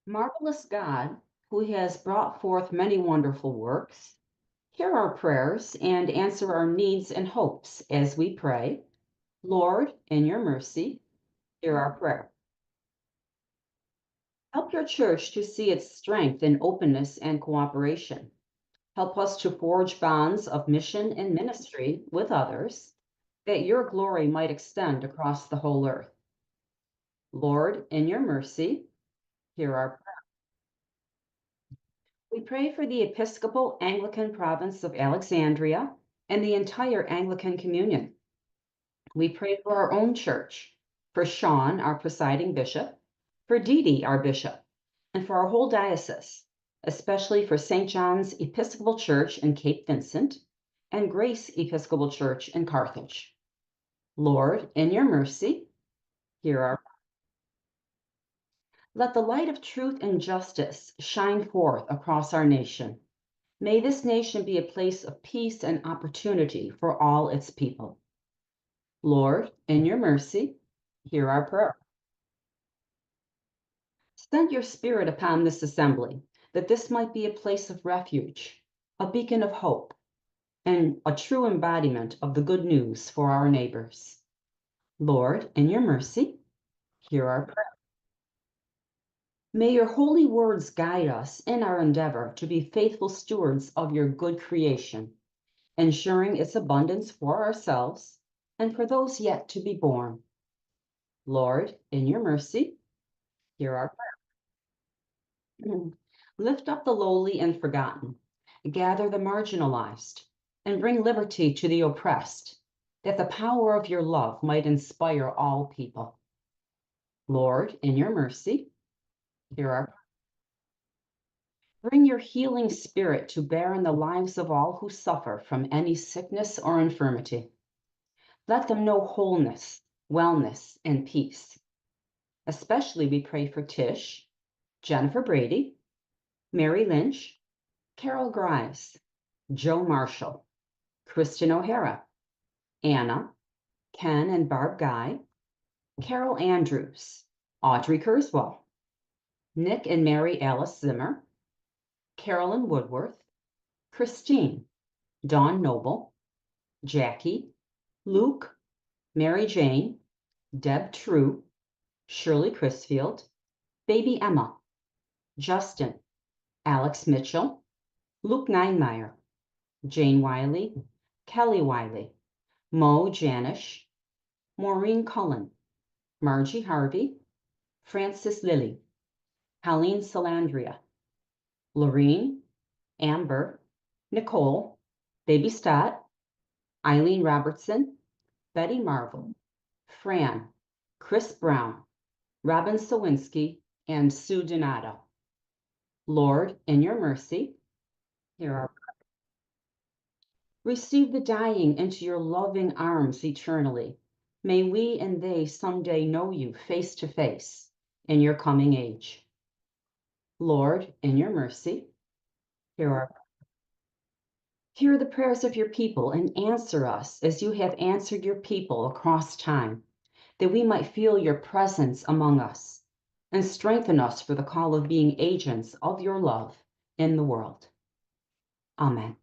Marvelous God, who has brought forth many wonderful works, hear our prayers and answer our needs and hopes as we pray. Lord, in your mercy, hear our prayer. Help your church to see its strength in openness and cooperation. Help us to forge bonds of mission and ministry with others, that your glory might extend across the whole earth. Lord, in your mercy, hear our prayer. We pray for the Episcopal Anglican Province of Alexandria and the entire Anglican Communion. We pray for our own church, for Sean, our presiding bishop, for Dee Dee, our bishop, and for our whole diocese, especially for St. John's Episcopal Church in Cape Vincent and Grace Episcopal Church in Carthage. Lord, in your mercy, hear our. Let the light of truth and justice shine forth across our nation. May this nation be a place of peace and opportunity for all its people. Lord, in your mercy, hear our prayer. Send your Spirit upon this assembly, that this might be a place of refuge, a beacon of hope, and a true embodiment of the good news for our neighbors. Lord, in your mercy, hear our prayer. May your holy words guide us in our endeavor to be faithful stewards of your good creation, ensuring its abundance for ourselves and for those yet to be born. Lord, in your mercy, hear our prayer. Lift up the lowly and forgotten, gather the marginalized, and bring liberty to the oppressed, that the power of your love might inspire all people. Lord, in your mercy, hear our prayer. Bring your healing spirit to bear in the lives of all who suffer from any sickness or infirmity. Let them know wholeness, wellness, and peace. Especially we pray for Tish, Jennifer Brady, Mary Lynch, Carol Grimes, Joe Marshall, Kristen O'Hara, Anna, Ken and Barb Guy, Carol Andrews, Audrey Kurzweil, Nick and Mary Alice Zimmer, Carolyn Woodworth, Christine, Dawn Noble, Jackie, Luke, Mary Jane, Deb True, Shirley Crisfield, Baby Emma, Justin, Alex Mitchell, Luke Neinmeyer, Jane Wiley, Kelly Wiley, Mo Janish, Maureen Cullen, Margie Harvey, Frances Lilly, Helene Salandria, Lorene, Amber, Nicole, Baby Stott, Eileen Robertson, Betty Marvel, Fran, Chris Brown, Robin Sawinski, and Sue Donato. Lord, in your mercy, hear our. Receive the dying into your loving arms eternally. May we and they someday know you face to face in your coming age. Lord, in your mercy, hear our. Hear the prayers of your people and answer us as you have answered your people across time, that we might feel your presence among us and strengthen us for the call of being agents of your love in the world. Amen.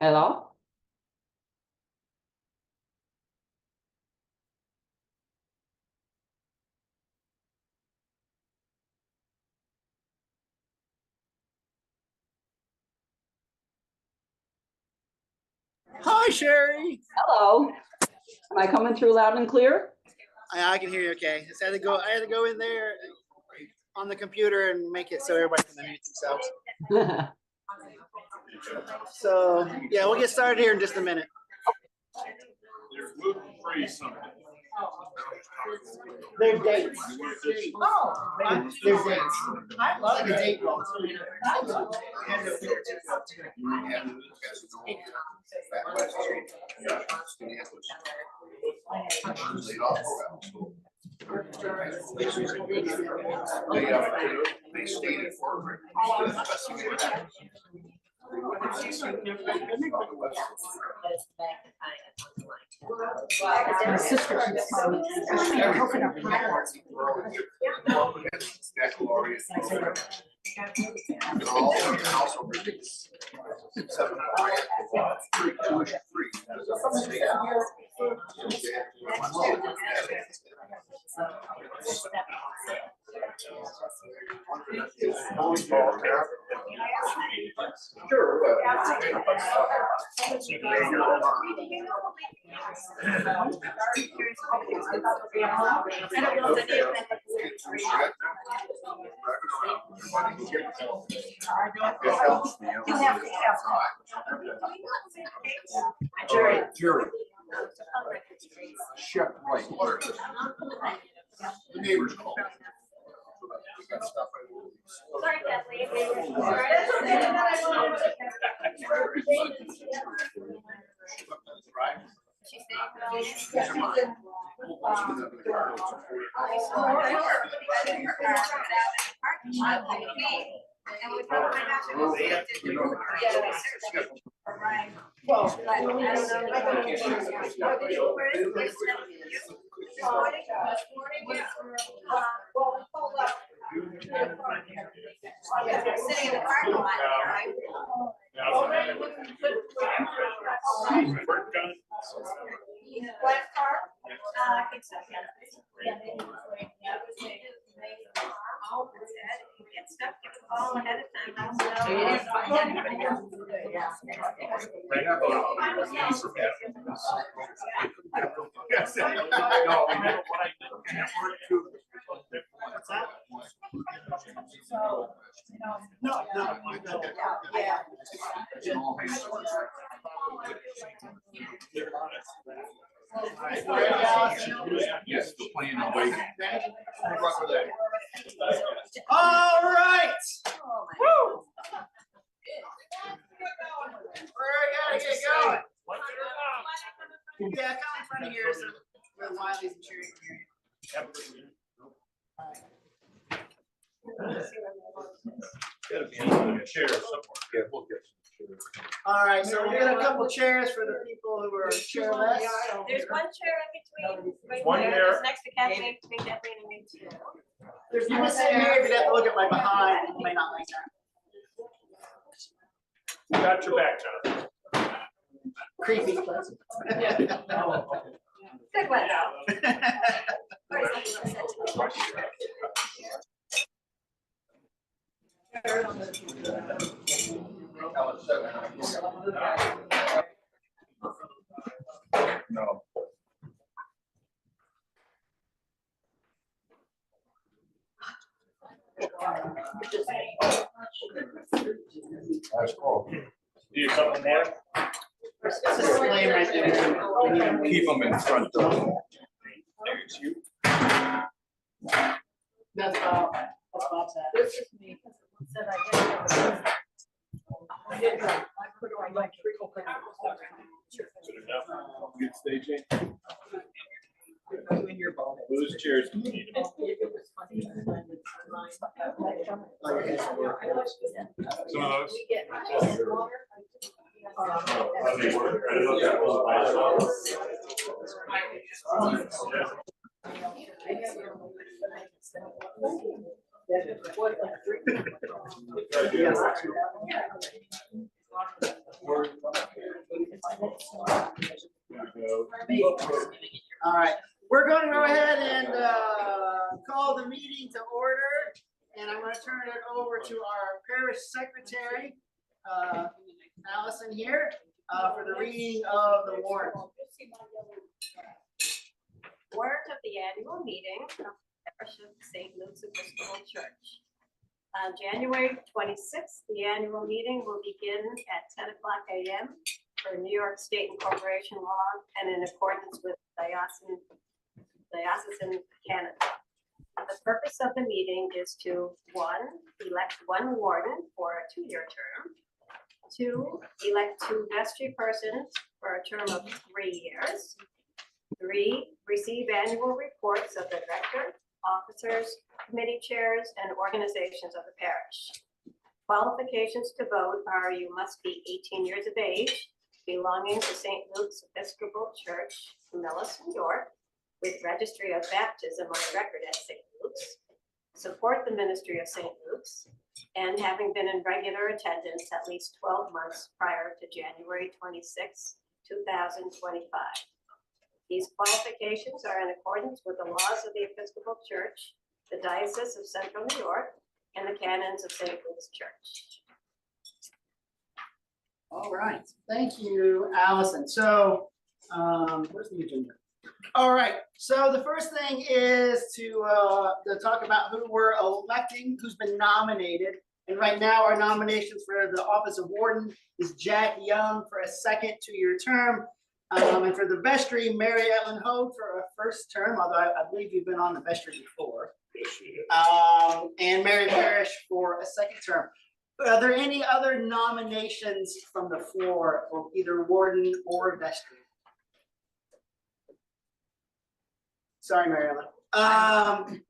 Hello? Hi, Sherry. Hello. Am I coming through loud and clear? I can hear you okay. I had to go in there on the computer and make it so everybody can unmute themselves. So yeah, we'll get started here in just a minute. There's dates. Oh, There's dates. I love The it. date rolls. I love They stated for My sister keeps telling me, "You're hooking up fireworks." also release 7 free tuition free. Jerry. Chef White. The neighbors called. We got stuff. Sorry, Kathleen. Right? She's saying, These are mine. and we probably have to go see it. You know, Right. Well, But I don't know. Where is this? Sitting in the parking lot, right? What car? I think so, yeah. Get stuff, get the call ahead of time. so you didn't find anybody else. No. Yeah. Yes, the plan away. All right. Woo! We're gotta get going. Yeah, come in front of here so where Wiley's and Sherry can hear you. Gotta be a chair somewhere. Yeah, we'll get some chairs. All right, so we'll get a couple chairs for the people who are chairless. There's one chair in between, right One there, there. it's next to Kathleen, between Kathleen and me too. You can sit here if you have to look at my behind. You may not like that. Got your back, Jonathan. Creepy. Good one. No. That's cool. Do you something more? It's a flame right there. Keep them in front. There's you. That's Bob's at. This is me. Said I did. I put on my treacle. Good enough. Good staging. You in your bonnet. Those chairs can need them. Some of those. How they work, All right, we're going to go ahead and call the meeting to order. And I'm going to turn it over to our parish secretary, Allison here, for the reading of the warrant. Warrant of the annual meeting of the Parish of St. Luke's Episcopal Church. On January 26th, the annual meeting will begin at 10 o'clock a.m. for New York State Incorporation law and in accordance with diocesan canon. The purpose of the meeting is to, 1, elect one warden for a 2-year term. 2, elect 2 vestry persons for a term of 3 years. 3, receive annual reports of the director, officers, committee chairs, and organizations of the parish. Qualifications to vote are you must be 18 years of age, belonging to St. Luke's Episcopal Church, Millis, New York, with registry of baptism on record at St. Luke's, support the ministry of St. Luke's, and having been in regular attendance at least 12 months prior to January 26, 2025. These qualifications are in accordance with the laws of the Episcopal Church, the Diocese of Central New York, and the canons of St. Luke's Church. All right, thank you, Allison. So, where's the agenda? All right, so the first thing is to talk about who we're electing, who's been nominated. And right now, our nominations for the office of warden is Jack Young for a second 2-year term. And for the vestry, Mary Ellen Hogue for a first term, although I believe you've been on the vestry before. And Mary Parrish for a second term. Are there any other nominations from the floor for either warden or vestry? Sorry, Mary Ellen.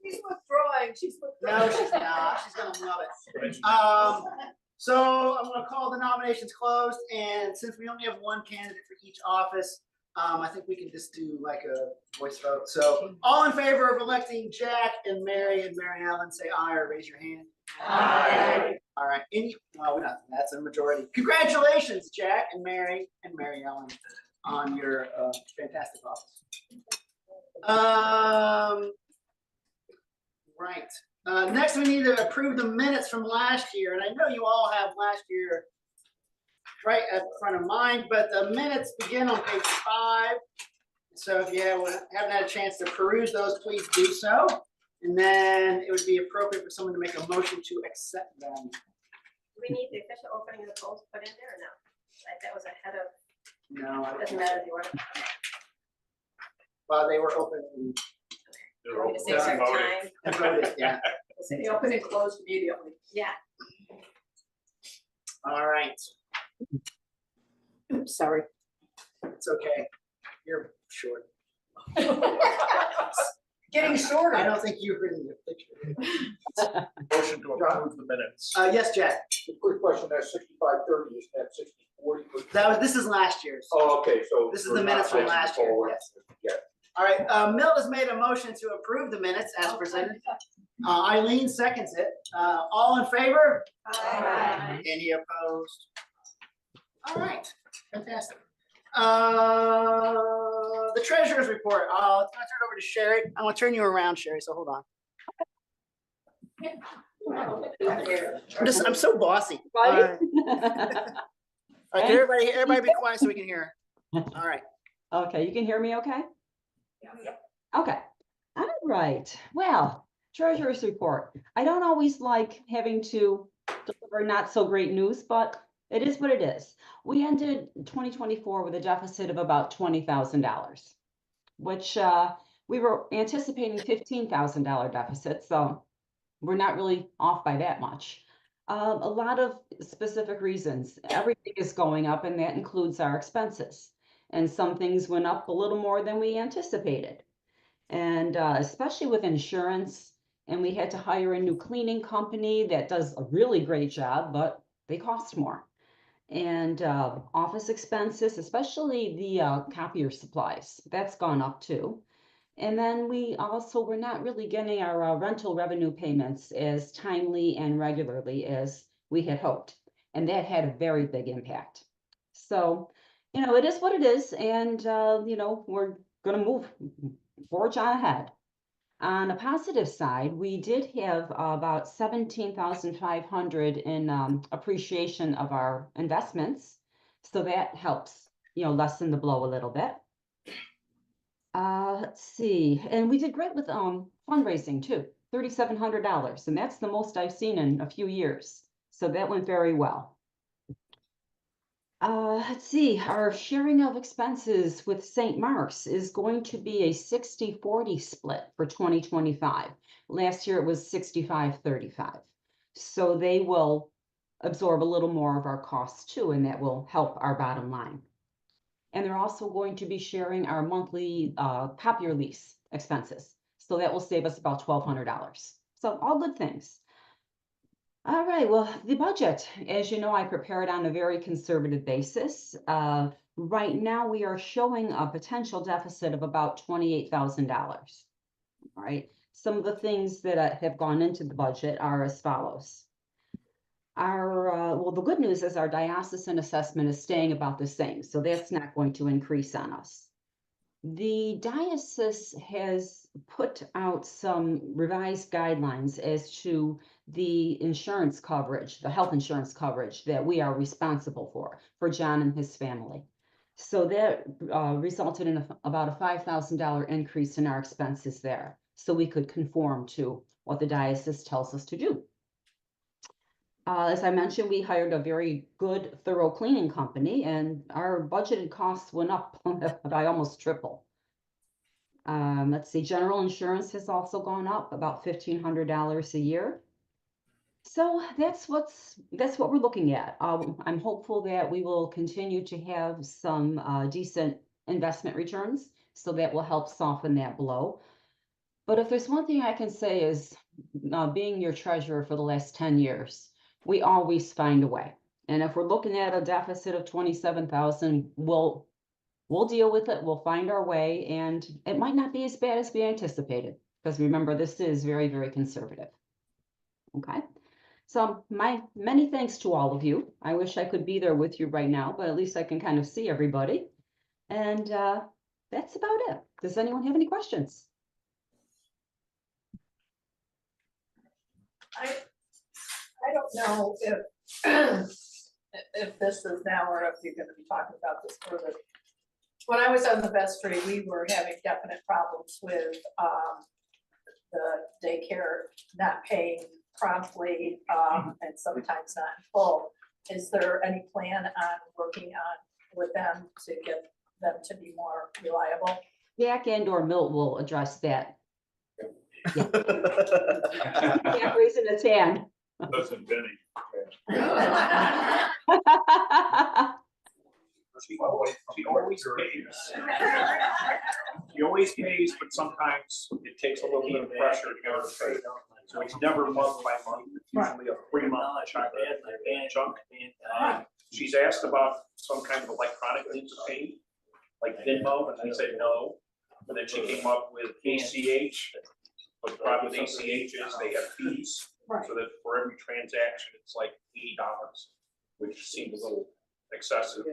She's withdrawing, she's withdrawing. No, she's not. She's gonna love it. So I'm gonna call the nominations closed, and since we only have one candidate for each office, I think we can just do like a voice vote. So all in favor of electing Jack and Mary Ellen, say aye or raise your hand. Aye. All right. Well, we're not. That's a majority. Congratulations, Jack and Mary Ellen, on your fantastic office. Right. Next, we need to approve the minutes from last year, and I know you all have last year right at the front of mind, but the minutes begin on page 5. So if you haven't had a chance to peruse those, please do so. And then it would be appropriate for someone to make a motion to accept them. Do we need the official opening of the polls put in there or no? Like that was ahead of, No, I don't doesn't think matter so. the order. Well, they were open Want me to say a certain time? and voted, yeah. They open and closed immediately. Yeah. All right, Oops, sorry. it's okay. You're short. Getting shorter. I don't think you've written the picture. Motion to approve the minutes. Yes, Jack. Quick question, that 65-30 is that 60-40? This is last year's. Oh, okay, so. This is the minutes from last year, yes. Yeah. All right, Mill has made a motion to approve the minutes as presented. Eileen seconds it. All in favor? Aye. Any opposed? All right, fantastic. The treasurer's report. I'll turn it over to Sherry. I'm gonna turn you around, Sherry, so hold on. I'm so bossy. All right, can everybody be quiet so we can hear. All right. Okay, you can hear me okay? Okay, all right. Well, treasurer's report. I don't always like having to deliver not so great news, but it is what it is. We ended 2024 with a deficit of about $20,000, which we were anticipating $15,000 deficit, so we're not really off by that much. A lot of specific reasons. Everything is going up, and that includes our expenses. And some things went up a little more than we anticipated. And especially with insurance, and we had to hire a new cleaning company that does a really great job, but they cost more. And office expenses, especially the copier supplies, that's gone up too. And then we also were not really getting our rental revenue payments as timely and regularly as we had hoped. And that had a very big impact. So, it is what it is. And, we're going to forge on ahead. On a positive side, we did have about 17,500 in appreciation of our investments. So that helps, lessen the blow a little bit. Let's see, and we did great with fundraising too, $3,700, and that's the most I've seen in a few years. So that went very well. Let's see, our sharing of expenses with St. Mark's is going to be a 60-40 split for 2025. Last year it was 65-35. So they will absorb a little more of our costs too, and that will help our bottom line. And they're also going to be sharing our monthly copier lease expenses. So that will save us about $1,200. So all good things. All right, well, the budget, as you know, I prepared on a very conservative basis. Right now, we are showing a potential deficit of about $28,000. All right, some of the things that have gone into the budget are as follows. Well, the good news is our diocesan assessment is staying about the same, so that's not going to increase on us. The diocese has put out some revised guidelines as to the insurance coverage, the health insurance coverage that we are responsible for John and his family. So that resulted in about a $5,000 increase in our expenses there, so we could conform to what the diocese tells us to do. As I mentioned, we hired a very good, thorough cleaning company, and our budgeted costs went up by almost triple. Let's see, general insurance has also gone up about $1,500 a year. So that's what we're looking at. I'm hopeful that we will continue to have some decent investment returns, so that will help soften that blow. But if there's one thing I can say is, being your treasurer for the last 10 years, we always find a way. And if we're looking at a deficit of 27,000, we'll deal with it. We'll find our way, and it might not be as bad as we anticipated, because remember, this is very, very conservative. Okay. So my many thanks to all of you. I wish I could be there with you right now, but at least I can kind of see everybody. And that's about it. Does anyone have any questions? I don't know if this is now or if you're gonna be talking about this further. When I was on the vestry, we were having definite problems with the daycare not paying promptly and sometimes not in full. Is there any plan on working on with them to get them to be more reliable? Jack and/or Milt will address that. Yeah. Jack raising his hand. Doesn't Benny. She always pays. She always pays, but sometimes it takes a little bit of pressure to get her paid. So it's never month by month, it's usually a 3-month chunk. She's asked about some kind of electronic means of payment, like Venmo, and I said no. But then she came up with ACH. But the problem with ACH is they have fees. Right. So that for every transaction, it's like $80, which seems a little excessive.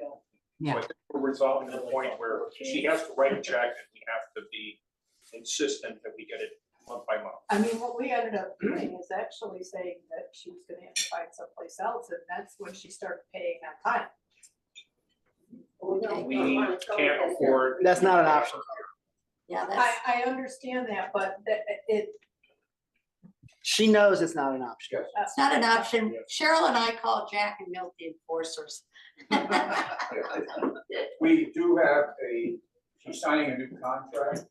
Yeah. So I think we're resolving the point where she has to write a check and we have to be insistent that we get it month by month. I mean, what we ended up doing is actually saying that she was gonna have to find someplace else, and that's when she started paying on time. We can't afford. That's not an option. Yeah, that's, I understand that, but it, She knows it's not an option. it's not an option. Cheryl and I call Jack and Milt the enforcers. We do have she's signing a new contract,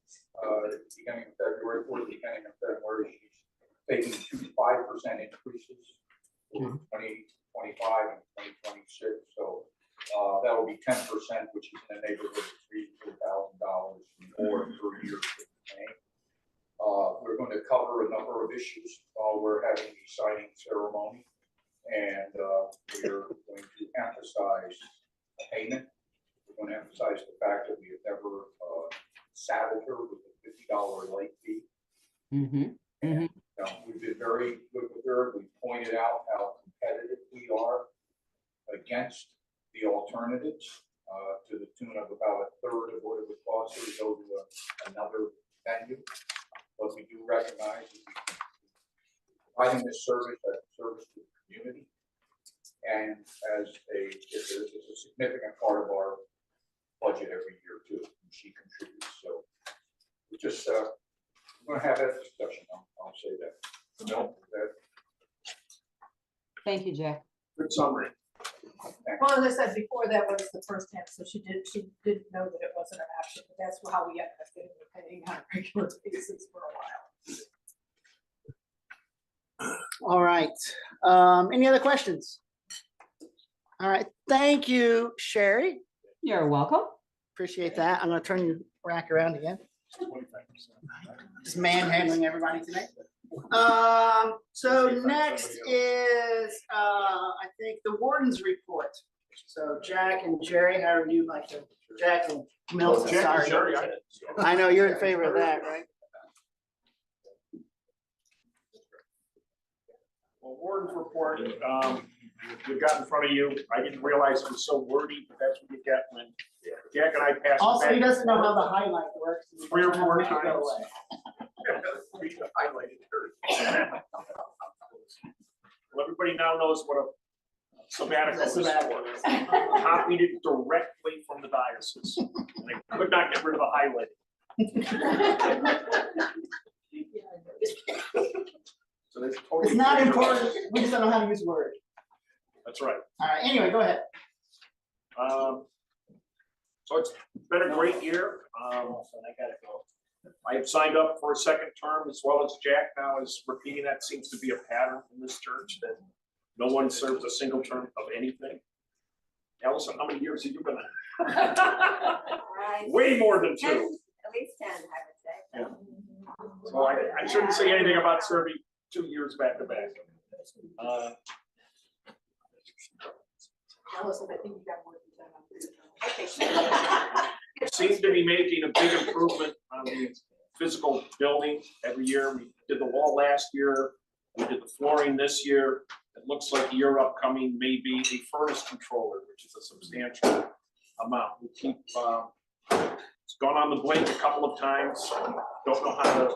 beginning of February, for the beginning of February. She's taking 2 5% increases for 2025 and 2026. So that will be 10%, which is in the neighborhood of $3,000 to $4,000 more per year. We're going to cover a number of issues while we're having the signing ceremony. And we're going to emphasize payment. We're going to emphasize the fact that we have never saddled her with a $50 late fee. And we've been very good with her. We pointed out how competitive we are goods, to the tune of about a third of what it would cost her to go to another venue. But we do recognize that providing this service as a service to the community. And it's a significant part of our budget every year too, and she contributes, so we just, we're gonna have that discussion, I'll say that. No, that, Thank you, Jack. Good summary. Well, as I said before, that was the first time, so she didn't know that it wasn't an option, but that's how we ended up getting the paying on a regular basis for a while. All right. Any other questions? All right. Thank you, Sherry. You're welcome. Appreciate that. I'm gonna turn you back around again. Just manhandling everybody tonight. So next is, I think, the warden's report. So Jack and Jerry, however you'd like to, Jack and Milton, Jack and sorry. Jerry, I know you're in favor of that, right? Well, Warden's report, you've got in front of you. I didn't realize it was so wordy, but that's what you get when Jack and I passed. it Also, he back. doesn't know how the highlight works. 3 or 4 Make it go times. away. Read the highlighted version. Well, everybody now knows what a sabbatical is Sabbatical for. is. Copied it directly from the diocese. And they could not get rid of the highlight. So that's totally. It's not important. We just don't know how to use Word. That's right. All right. Anyway, go ahead. So it's been a great year. I have signed up for a second term as well as Jack now is repeating. That seems to be a pattern in this church that no one serves a single term of anything. Allison, how many years have you been on? Way more than 2. At least 10, I would say. So I shouldn't say anything about serving 2 years back to back. Allison, I think you got more than that. Seems to be making a big improvement on the physical building every year. We did the wall last year. We did the flooring this year. It looks like the year upcoming may be a furnace controller, which is a substantial amount. We keep, it's gone on the blink a couple of times. Don't know how to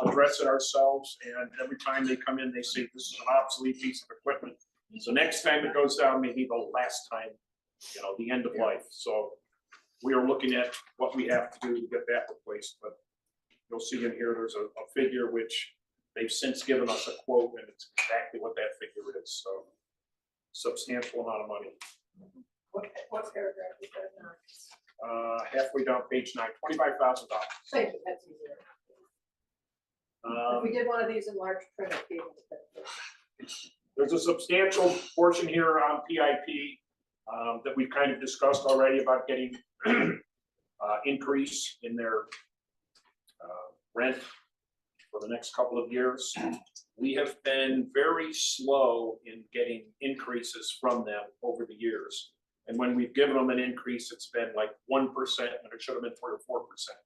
address it ourselves. And every time they come in, they say, this is an obsolete piece of equipment. So next time it goes down, maybe the last time, the end of life. So we are looking at what we have to do to get that replaced, but you'll see in here, there's a figure which they've since given us a quote, and it's exactly what that figure is, so substantial amount of money. What paragraph is that now? Halfway down page 9, $25,000. Thank you, that's easier. If we did one of these in large print, it'd be able to. There's a substantial portion here on PIP that we've kind of discussed already about getting increase in their rent for the next couple of years. We have been very slow in getting increases from them over the years. And when we've given them an increase, it's been like 1% when it should have been 3 or 4%.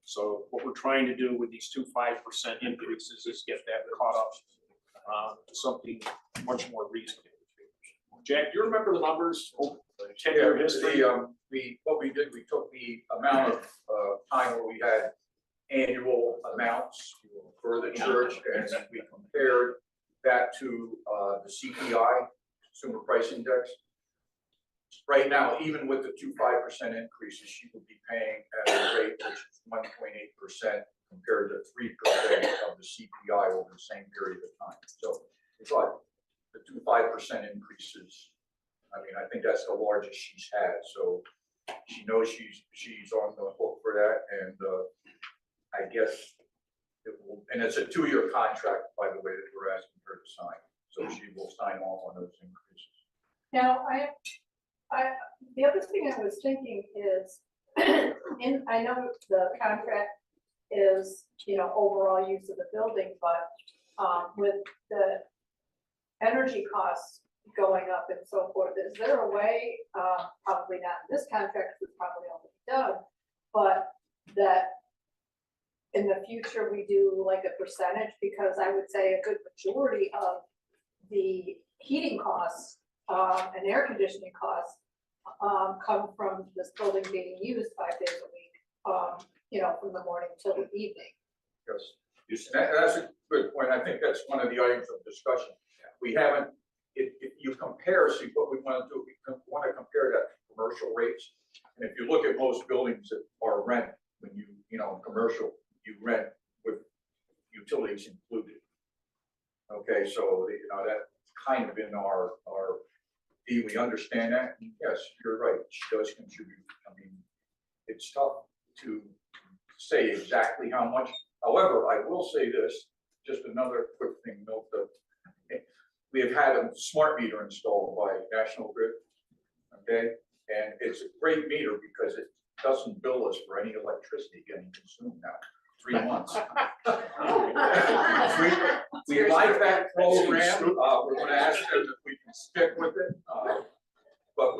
So what we're trying to do with these 2 5% increases is get that caught up to something much more reasonable. Jack, do you remember the numbers? 10-year history? What we did, we took the amount of time where we had annual amounts for the church, and we compared that to the CPI, Consumer Price Index. Right now, even with the 2 5% increases, she would be paying at a rate which is 1.8% compared to 3% of the CPI over the same period of time. So it's like the 2 5% increases. I mean, I think that's the largest she's had. So she knows she's on the hook for that, and I guess it will. And it's a 2-year contract, by the way, that we're asking her to sign. So she will sign off on those increases. Now, the other thing I was thinking is, I know the contract is, overall use of the building, but with the energy costs going up and so forth, is there a way, probably not in this contract, it's probably already done, but that in the future we do like a percentage, because I would say a good majority of the heating costs and air conditioning costs come from this building being used 5 days a week, you know, from the morning till the evening. Yes, that's a good point. I think that's one of the items of discussion. We haven't, if you compare, see what we want to do, we want to compare that to commercial rates. And if you look at most buildings that are rent, when you know, commercial, you rent with utilities included. Okay, so, you know, that's kind of in our, fee. We understand that. And yes, you're right, she does contribute. I mean, it's tough to say exactly how much. However, I will say this, just another quick thing, note that we have had a smart meter installed by National Grid, okay? And it's a great meter because it doesn't bill us for any electricity getting consumed now, 3 months. We like that program, we're gonna ask them if we can stick with it. But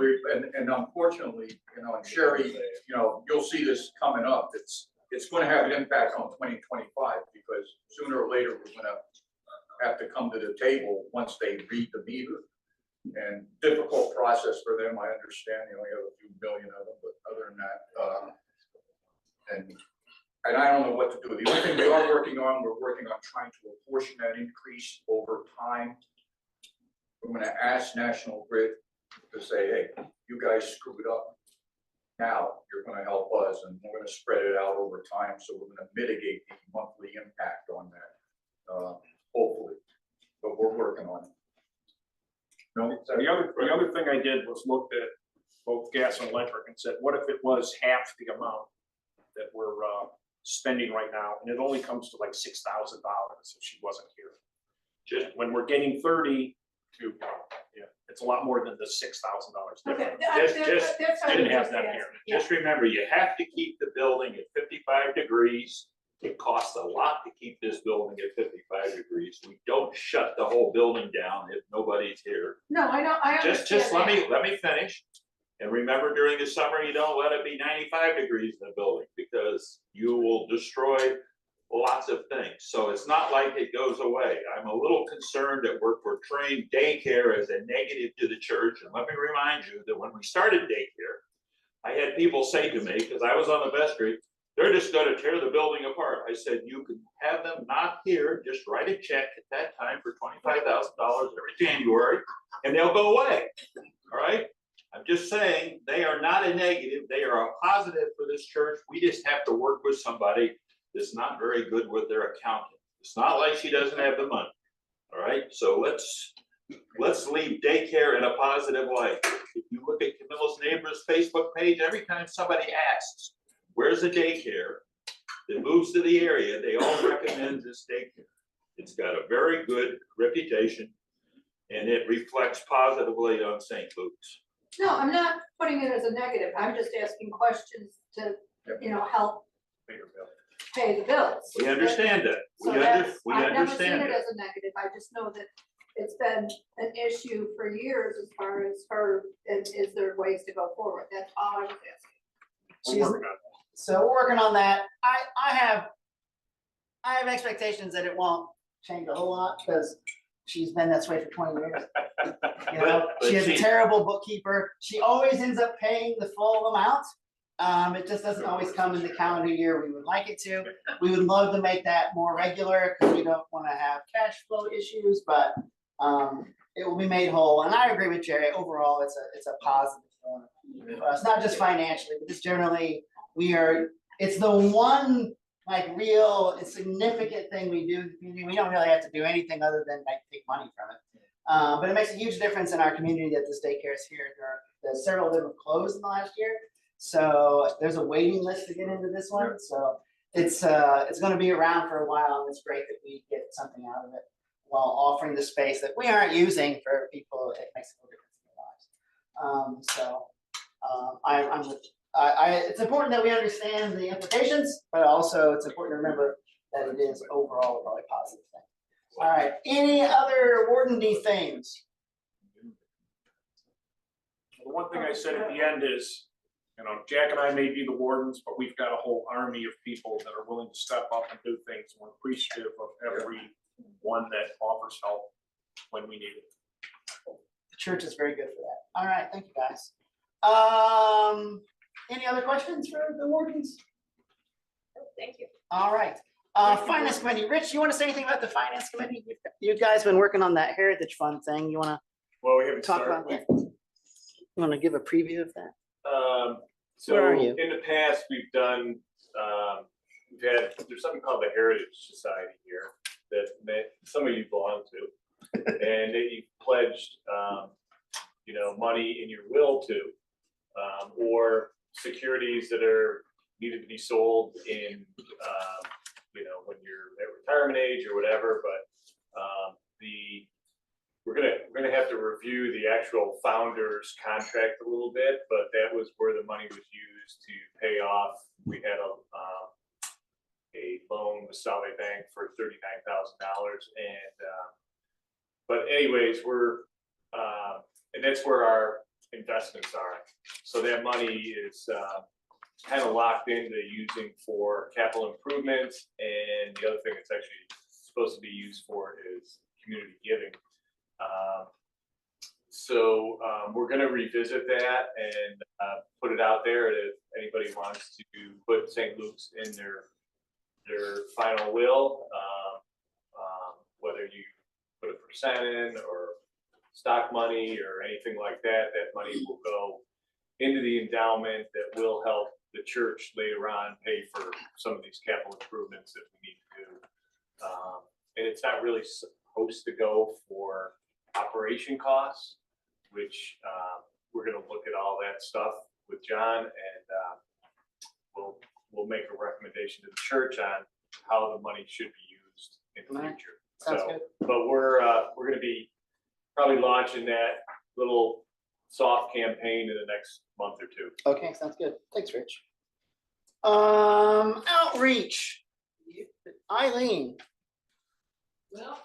and unfortunately, you know, and Sherry, you know, you'll see this coming up, it's gonna have an impact on 2025 because sooner or later, we're gonna have to come to the table once they read the meter. And difficult process for them, I understand, you only have a few million of them, but other than that, and I don't know what to do. The only thing we are working on, we're working on trying to apportion that increase over time. We're gonna ask National Grid to say, hey, you guys screwed up. Now you're gonna help us and we're gonna spread it out over time. So we're gonna mitigate the monthly impact on that, hopefully, but we're working on it. No, So the other thing I did was looked at both gas and electric and said, what if it was half the amount that we're spending right now, and it only comes to like $6,000 if she wasn't here. Just when we're getting 30 to, yeah, it's a lot more than the $6,000 Okay, difference. that's what I Didn't was have just that asking. here. Yeah. Just remember, you have to keep the building at 55 degrees. It costs a lot to keep this building at 55 degrees. We don't shut the whole building down if nobody's here. No, I know, I understand Just let that. me finish. And remember, during the summer, you don't let it be 95 degrees in the building because you will destroy lots of things. So it's not like it goes away. I'm a little concerned that we're portraying daycare as a negative to the church. And let me remind you that when we started daycare, I had people say to me, because I was on the vestry, they're just going to tear the building apart. I said, you can have them not here, just write a check at that time for $25,000 every January, and they'll go away. All right? I'm just saying they are not a negative. They are a positive for this church. We just have to work with somebody that's not very good with their accounting. It's not like she doesn't have the money. All right. So let's leave daycare in a positive light. If you look at Camilla's Neighbors Facebook page, every time somebody asks, where's the daycare that moves to the area, they all recommend this daycare. It's got a very good reputation and it reflects positively on St. Luke's. No, I'm not putting it as a negative. I'm just asking questions to, you know, help pay the bills. We understand that. So We I've never seen understand it that. as a negative. I just know that it's been an issue for years as far as her, and is there ways to go forward? That's all I was asking. We're working on that. So we're working on that. I have expectations that it won't change a whole lot because she's been this way for 20 years. You know, But she has a she- terrible bookkeeper. She always ends up paying the full amount. It just doesn't always come in the calendar year we would like it to. We would love to make that more regular because we don't want to have cash flow issues, but it will be made whole. And I agree with Jerry. Overall, it's a positive for us, not just financially, but just generally. It's the one like real significant thing we do in the community. We don't really have to do anything other than like take money from it. But it makes a huge difference in our community that this daycare is here. There's several of them have closed in the last year. So there's a waiting list to get into this one. So it's going to be around for a while, and it's great that we get something out of it while offering the space that we aren't using for people. It makes a difference in their lives. It's important that we understand the implications, but also it's important to remember that it is overall a really positive thing. All right. Any other warranty things? The one thing I said at the end is, you know, Jack and I may be the wardens, but we've got a whole army of people that are willing to step up and do things. We're appreciative of every one that offers help when we need it. The church is very good for that. All right. Thank you, guys. Any other questions for the wardens? Thank you. All right, finance committee, Rich, you want to say anything about the finance committee? You guys been working on that Heritage Fund thing, you want Well, we haven't to talk started. about that? You want to give a preview of that? So Where are you? in the past, we've done, there's something called the Heritage Society here that some of you belong to. And that you pledged, money in your will to, or securities that are needed to be sold in, when you're at retirement age or whatever, but we're gonna have to review the actual founder's contract a little bit, but that was where the money was used to pay off. We had a loan with Salve Bank for $39,000, but anyways, and that's where our investments are. So that money is kind of locked into using for capital improvements, and the other thing it's actually supposed to be used for is community giving. So we're going to revisit that and put it out there. If anybody wants to put St. Luke's in their final will, whether you put a percent in or stock money or anything like that, that money will go into the endowment that will help the church later on pay for some of these capital improvements that we need to do. And it's not really supposed to go for operation costs, which we're going to look at all that stuff with John, and we'll make a recommendation to the church on how the money should be used in the Right. future. Sounds So, good. but we're going to be probably launching that little soft campaign in the next month or two. Okay, sounds good. Thanks, Rich. Outreach. Eileen. Well,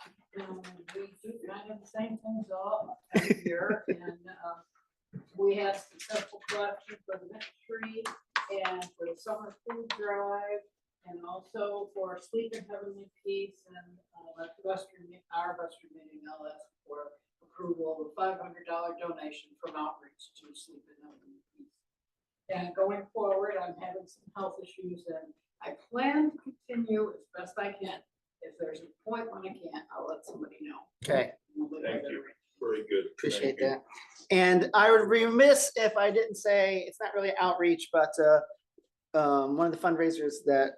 we do kind of the same things all every year, and we had successful collection for the ministry and for the summer food drive, and also for Sleep in Heavenly Peace, and at our Western meeting, I'll ask for approval of a $500 donation from Outreach to Sleep in Heavenly Peace. And going forward, I'm having some health issues, and I plan to continue as best I can. If there's a point when I can't, I'll let somebody know. Okay, Thank you. Very good. appreciate Thank you. that. And I would be remiss if I didn't say, it's not really outreach, but one of the fundraisers that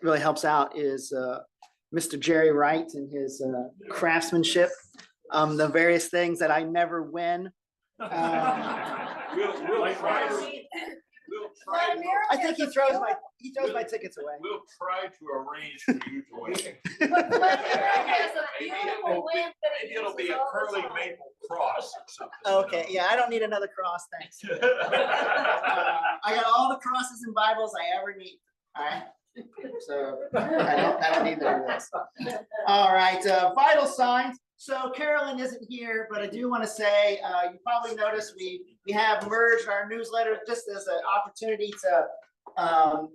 really helps out is Mr. Jerry Wright and his craftsmanship. The various things that I never win. We'll try I think he throws my tickets away. We'll try to arrange for you to win. Maybe it'll be a curly maple cross or something. Okay, yeah, I don't need another cross, thanks. I got all the crosses and Bibles I ever need, all right? So I don't need that of this. All right, vital signs. So Carolyn isn't here, but I do want to say, you probably noticed we have merged our newsletter just as an opportunity to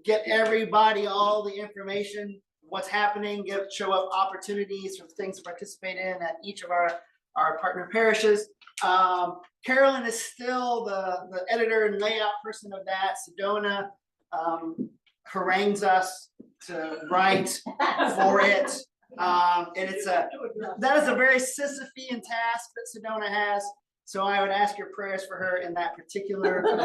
get everybody all the information, what's happening, show up opportunities for things to participate in at each of our partner parishes. Carolyn is still the editor and layout person of that. Sedona harangues us to write for it. And that is a very Sisyphean task that Sedona has. So I would ask your prayers for her in that particular role.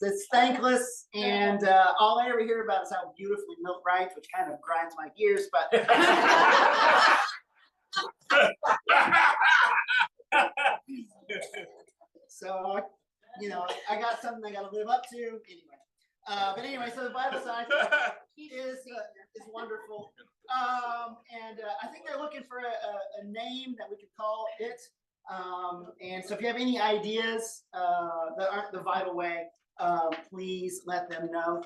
It's thankless, and all I ever hear about is how beautifully Milt writes, which kind of grinds my gears, but. So, I got something I gotta live up to anyway. But anyway, so the Bible science is wonderful. And I think they're looking for a name that we could call it. And so if you have any ideas that aren't the Vital Way, please let them know.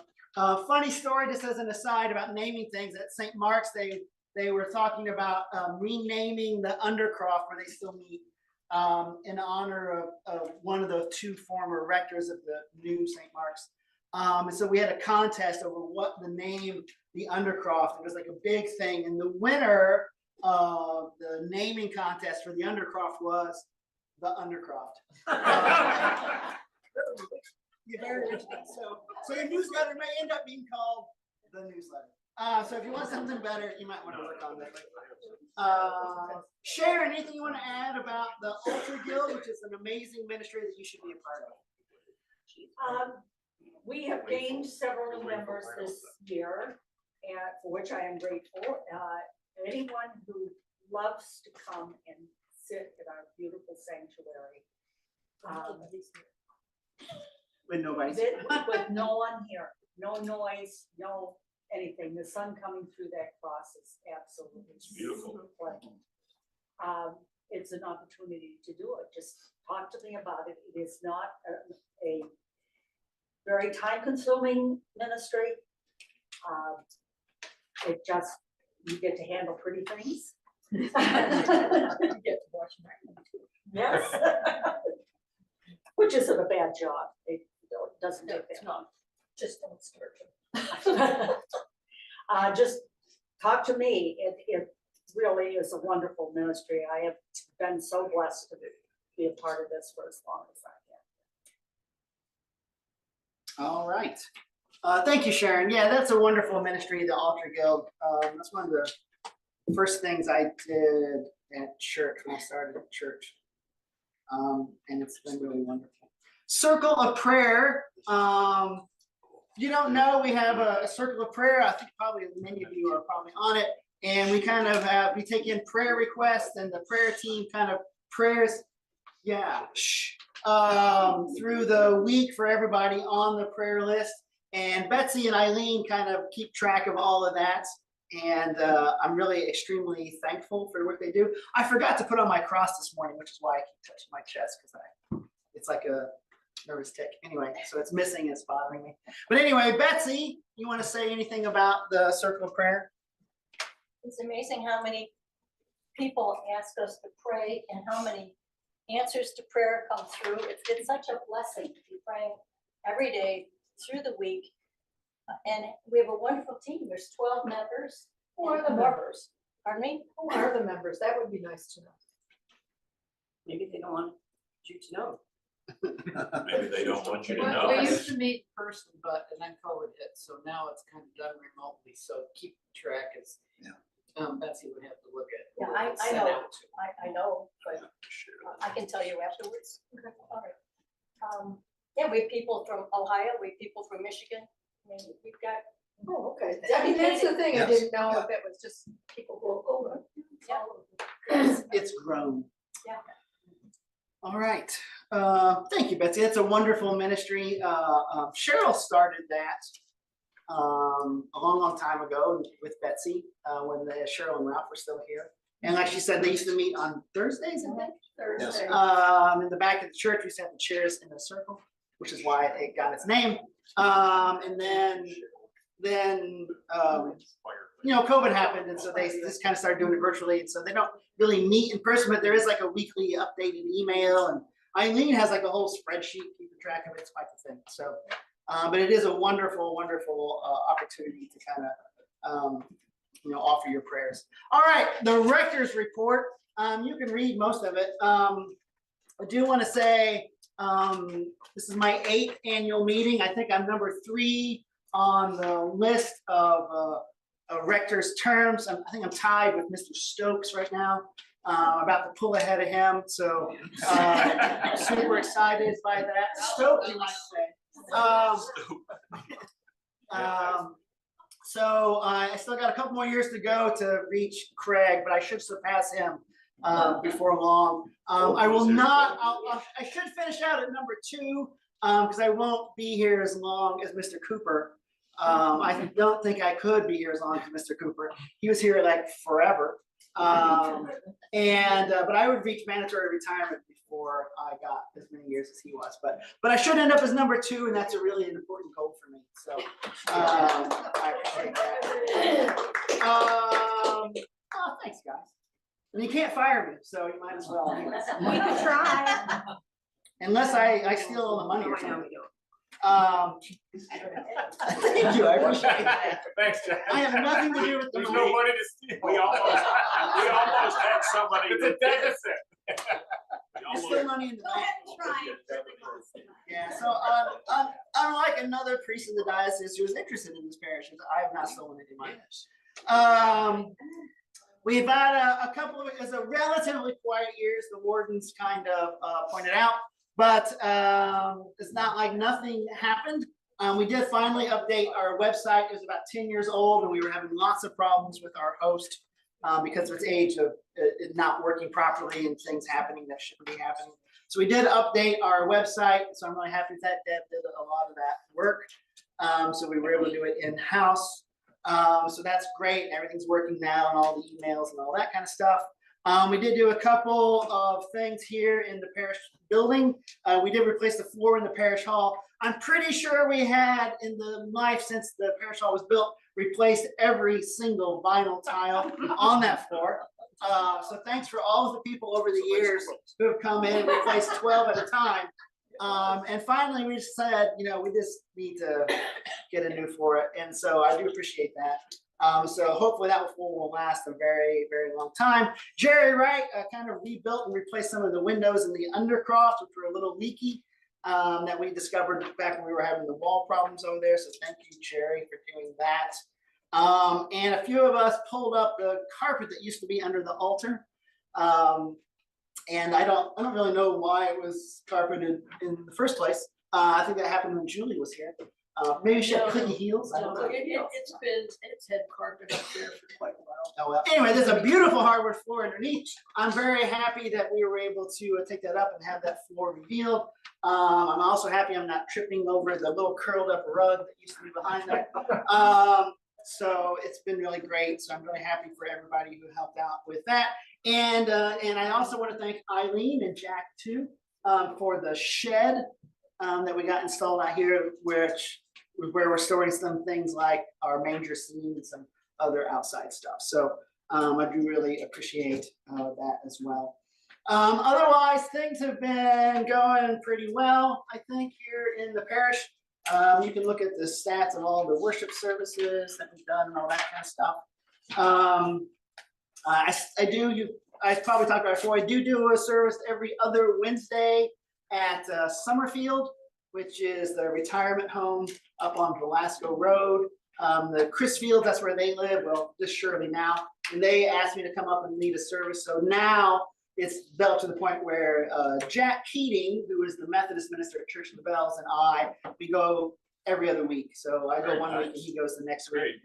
Funny story, just as an aside about naming things, at St. Mark's, they were talking about renaming the Undercroft where they still meet in honor of one of the two former rectors of the new St. Mark's. And so we had a contest over what the name, the Undercroft, it was like a big thing. And the winner of the naming contest for the Undercroft was the Undercroft. You're very original. So your newsletter may end up being called the newsletter. So if you want something better, you might want to work on that. Sharon, anything you want to add about the Ultra Guild, which is an amazing ministry that you should be a part of? We have gained several new members this year, and for which I am grateful. Anyone who loves to come and sit at our beautiful sanctuary. When nobody's. With no one here, no noise, no anything. The sun coming through that cross is absolutely beautiful. beautiful. It's an opportunity to do it. Just talk to me about it. It is not a very time-consuming ministry. It just, you get to handle pretty things. You get to watch my too. Yes. Which isn't a bad job. It doesn't take that long. Just don't start it. Just talk to me. It really is a wonderful ministry. I have been so blessed to be a part of this for as long as I have. All right. Thank you, Sharon. Yeah, that's a wonderful ministry, the Ultra Guild. That's one of the first things I did at church when I started at church. And it's been really wonderful. Circle of Prayer. You don't know, we have a circle of prayer. I think probably many of you are probably on it. And we kind of have, we take in prayer requests and the prayer team kind of prayers, through the week for everybody on the prayer list. And Betsy and Eileen kind of keep track of all of that. And I'm really extremely thankful for what they do. I forgot to put on my cross this morning, which is why I keep touching my chest because it's like a nervous tick. Anyway, so it's missing, it's bothering me. But anyway, Betsy, you want to say anything about the circle of prayer? It's amazing how many people ask us to pray and how many answers to prayer come through. It's such a blessing to be praying every day through the week. And we have a wonderful team. There's 12 members. Who are the members? Pardon me? Who are the members? That would be nice to know. Maybe they don't want you to know. Maybe they don't want you to know. We used to meet in person, but and then COVID hit, so now it's kind of done remotely. So keep track as Betsy would have to look at. Yeah, I know. I know, but I can tell you afterwards. Okay, all right. Yeah, we have people from Ohio. We have people from Michigan. I mean, we've got. Oh, okay. I mean, that's the thing. I didn't know if it was just people local. It's grown. Yeah. All right. Thank you, Betsy. That's a wonderful ministry. Cheryl started that a long time ago with Betsy when Cheryl and Ralph were still here. And like she said, they used to meet on Thursdays, I think. Thursday. In the back of the church, we used to have the chairs in a circle, which is why it got its name. And then COVID happened, and so they just kind of started doing it virtually. And so they don't really meet in person, but there is like a weekly updated email. And Eileen has like a whole spreadsheet keeping track of it. It's quite the thing. So, but it is a wonderful, wonderful opportunity to kind of, offer your prayers. All right, the rector's report. You can read most of it. I do want to say this is my 8th annual meeting. I think I'm number 3 on the list of rector's terms. I think I'm tied with Mr. Stokes right now. About to pull ahead of him, so super excited by that. Stokes, you might say. So I still got a couple more years to go to reach Craig, but I should surpass him before long. I will not. I should finish out at number 2 because I won't be here as long as Mr. Cooper. I don't think I could be here as long as Mr. Cooper. He was here like forever. But I would reach mandatory retirement before I got as many years as he was. But I should end up as number 2, and that's a really important goal for me. So I appreciate that. Thanks, guys. And you can't fire me, so you might as well. We can try. Unless I steal all the money or something. Thank you, I appreciate that. Thanks, Jack. I have nothing to do with the There's money. no money to steal. We almost had somebody. It's a deficit. We It's still money in the Go bank. ahead and try. Yeah, so unlike another priest of the diocese who was interested in this parish, I have not stolen any money. We've had a couple of, it's a relatively quiet years, the wardens kind of pointed out, but it's not like nothing happened. We did finally update our website. It was about 10 years old and we were having lots of problems with our host because of its age of it not working properly and things happening that shouldn't be happening. So we did update our website. So I'm really happy with that. Deb did a lot of that work. So we were able to do it in-house. So that's great. Everything's working now and all the emails and all that kind of stuff. We did do a couple of things here in the parish building. We did replace the floor in the parish hall. I'm pretty sure we had in the life since the parish hall was built, replaced every single vinyl tile on that floor. So thanks for all of the people over the years who have come in and replaced 12 at a time. And finally, we just said, you know, we just need to get a new floor. And so I do appreciate that. So hopefully that floor will last a very, very long time. Jerry Wright kind of rebuilt and replaced some of the windows in the undercroft, which were a little leaky, that we discovered back when we were having the wall problems over there. So thank you, Jerry, for doing that. And a few of us pulled up the carpet that used to be under the altar. And I don't really know why it was carpeted in the first place. I think that happened when Julie was here. Maybe she had clicky heels. I don't know. It's had carpet up there for quite a while. Oh, well. Anyway, there's a beautiful hardwood floor underneath. I'm very happy that we were able to take that up and have that floor revealed. I'm also happy I'm not tripping over the little curled up rug that used to be behind there. So it's been really great. So I'm really happy for everybody who helped out with that. And I also want to thank Eileen and Jack too for the shed that we got installed out here, where we're storing some things like our manger scene and some other outside stuff. So I do really appreciate that as well. Otherwise, things have been going pretty well, I think, here in the parish. You can look at the stats of all the worship services that we've done and all that kind of stuff. I probably talked about it before. I do a service every other Wednesday at Summerfield, which is the retirement home up on Velasco Road. The Chrisfield, that's where they live. Well, just Shirley now. And they asked me to come up and lead a service. So now it's built to the point where Jack Keating, who is the Methodist minister at Church of the Bells, and we go every other week. So I go 1 week and he goes the next week.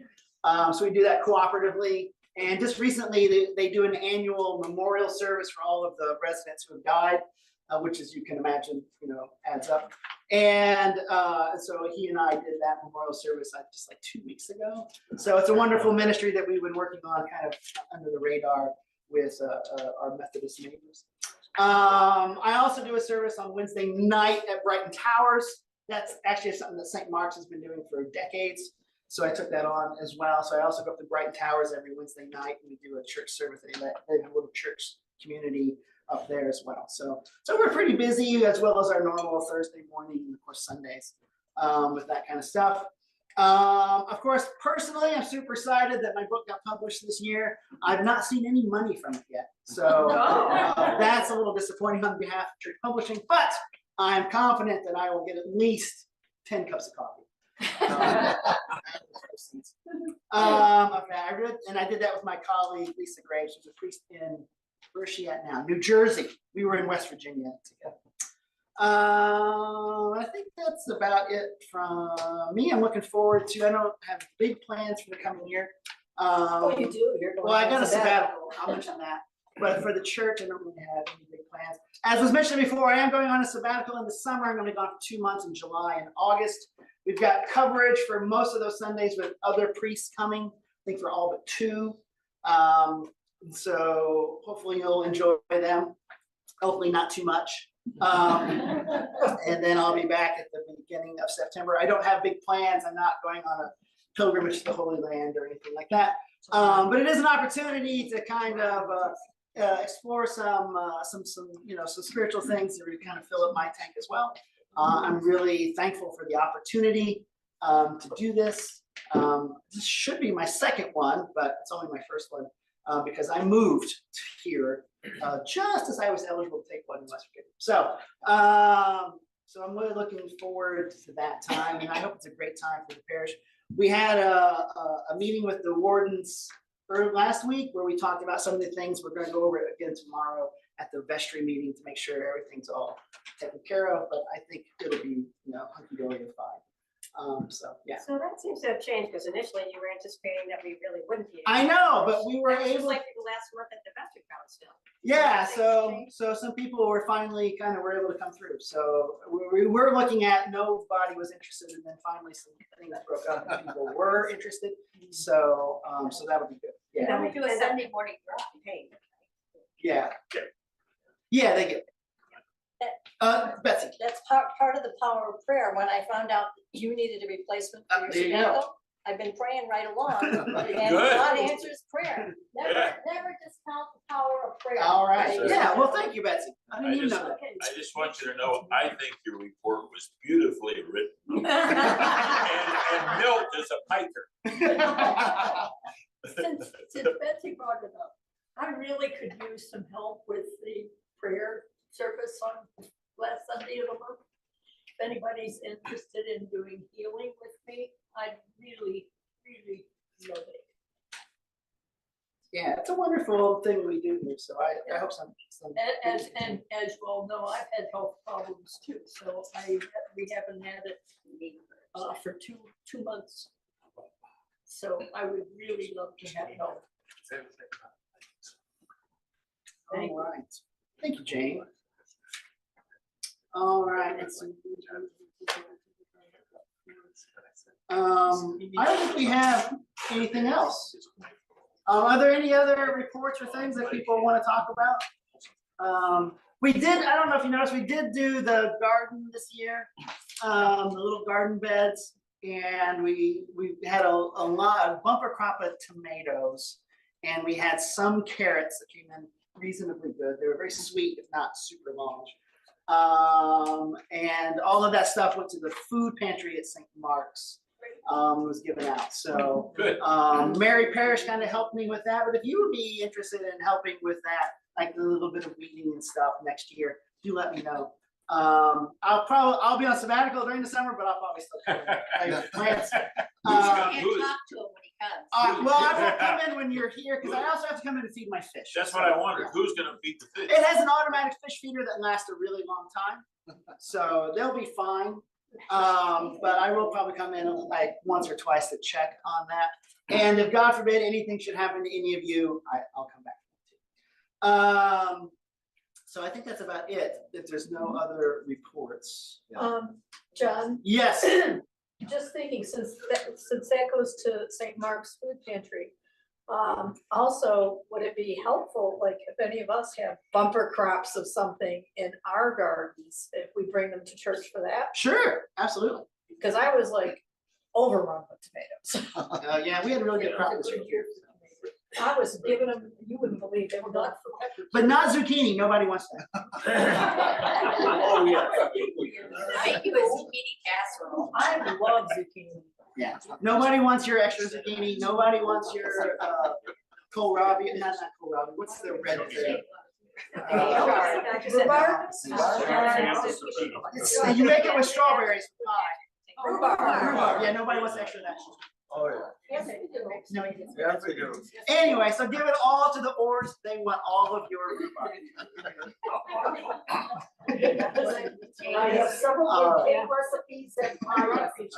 So we do that cooperatively. And just recently, they do an annual memorial service for all of the residents who have died, which, as you can imagine, adds up. And so he and I did that memorial service just like 2 weeks ago. So it's a wonderful ministry that we've been working on kind of under the radar with our Methodist neighbors. I also do a service on Wednesday night at Brighton Towers. That's actually something that St. Mark's has been doing for decades. So I took that on as well. So I also go up to Brighton Towers every Wednesday night and we do a church service. They have a little church community up there as well. So we're pretty busy, as well as our normal Thursday morning and of course Sundays with that kind of stuff. Of course, personally, I'm super excited that my book got published this year. I've not seen any money from it yet. So that's a little disappointing on behalf of Church Publishing, but I'm confident that I will get at least 10 cups of coffee. Okay, I did that with my colleague, Lisa Graves, who's a priest in, where is she at now? New Jersey. We were in West Virginia together. I think that's about it from me. I'm looking forward to, I don't have big plans for the coming year. You do? You're going Well, I got on a sabbatical. I'll mention that. But for the church, I don't really have any big plans. As was mentioned before, I am going on a sabbatical in the summer. I'm going to be gone for 2 months in July and August. We've got coverage for most of those Sundays with other priests coming, I think for all but 2. So hopefully you'll enjoy them. Hopefully not too much. And then I'll be back at the beginning of September. I don't have big plans. I'm not going on a pilgrimage to the Holy Land or anything like that. But it is an opportunity to kind of explore some spiritual things that would kind of fill up my tank as well. I'm really thankful for the opportunity to do this. This should be my second one, but it's only my first one. because I moved here just as I was eligible to take one in West Virginia. So, so I'm really looking forward to that time, and I hope it's a great time for the parish. We had a meeting with the wardens last week where we talked about some of the things. We're going to go over it again tomorrow at the vestry meeting to make sure everything's all taken care of, but I think it'll be, hunky-dory and fine. So, yeah. So that seems to have changed, because initially you were anticipating that we really wouldn't be. I know, but we were That was just able, like the last month at the vestry council. yeah, Things so, changed. so some people were finally were able to come through. So we were looking at nobody was interested, and then finally some things broke up and people were interested. So, so that'll be good. And Yeah, then we do a Sunday morning drop pay. yeah. Yeah, they get. Betsy. That's part of the power of prayer. When I found out that you needed a replacement for your There you go. sabbatical, I've been praying right along, and Good. God answers prayer. Yeah. Never discount the power of prayer. All right. Sure. Yeah, well, thank you, Betsy. I I didn't even just, know that. I just want you to know, I think your report was beautifully written. And Milt is a piker. Since Betsy brought it up, I really could use some help with the prayer service on last Sunday of the month. If anybody's interested in doing healing with me, I'd really, really love it. Yeah, it's a wonderful thing we do here. So I hope some. And as you all know, I've had health problems too, so we haven't had it for two months. So I would really love to have help. All right. Thank you, Jane. All right. Let's see. I don't think we have anything else. Are there any other reports or things that people want to talk about? We did, I don't know if you noticed, we did do the garden this year, the little garden beds. And we had a bumper crop of tomatoes, and we had some carrots that came in reasonably good. They were very sweet, if not super long. And all of that stuff went to the food pantry at St. Mark's, was given out. So Good. Mary Parrish kind of helped me with that. But if you would be interested in helping with that, like a little bit of weeding and stuff next year, do let me know. I'll be on sabbatical during the summer, but I'll probably still play with plants. You can't talk to him when he comes. Well, I won't come in when you're here because I also have to come in and feed my fish. That's what I wondered, who's gonna feed the fish? It has an automatic fish feeder that lasts a really long time, so they'll be fine. But I will probably come in like once or twice to check on that. And if God forbid anything should happen to any of you, I'll come back. So I think that's about it, if there's no other reports. John, Yes, just thinking, since that goes to St. Mark's Food Pantry, also, would it be helpful, like if any of us have bumper crops of something in our gardens, if we bring them to church for that? sure, absolutely. Because I was like overrun with tomatoes. Yeah, we had a really good crop this year. I was giving them, you wouldn't believe, they were not for peppers. But not zucchini, nobody wants that. Oh, yeah. Make you a zucchini casserole. I love zucchini. Yeah, nobody wants your extra zucchini, nobody wants your kohlrabi, not kohlrabi, what's the red thing? Rhubarb? You make it with strawberries for pie. Rhubarb. Yeah, nobody wants extra of that. Oh, yeah. No, you didn't. Yeah, they do. Anyway, so give it all to the Orrs, they want all of your rhubarb. I have several cake recipes and pie recipes.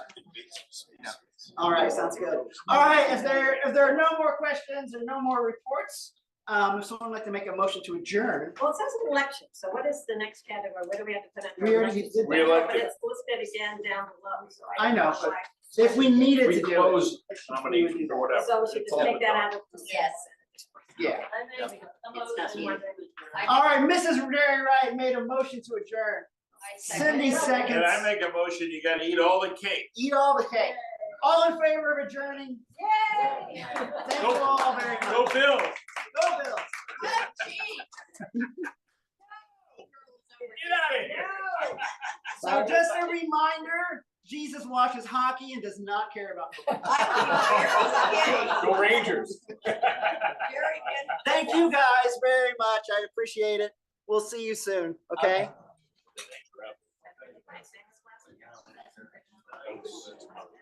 All right, sounds good. All right, if there are no more questions or no more reports, if someone would like to make a motion to adjourn. Well, it says an election, so what is the next category? Where do we have to put it? We already did that. But it's listed again down below, so I know, but why. if we needed to We do it. close nominations or whatever. So we should just take that out of. Yes. Yeah. It's not- All right, Mrs. Gary Wright made a motion to adjourn. Cindy seconds. And I make a motion, you gotta eat all the cake. Eat all the cake. All in favor of adjourning? Yay! Thank you all very much. Go Bills. Go Bills. Get out of here. So just a reminder, Jesus watches hockey and does not care about football. Go Rangers. Very good. you guys very much. I appreciate it. We'll see you soon, okay? Can I say this last one?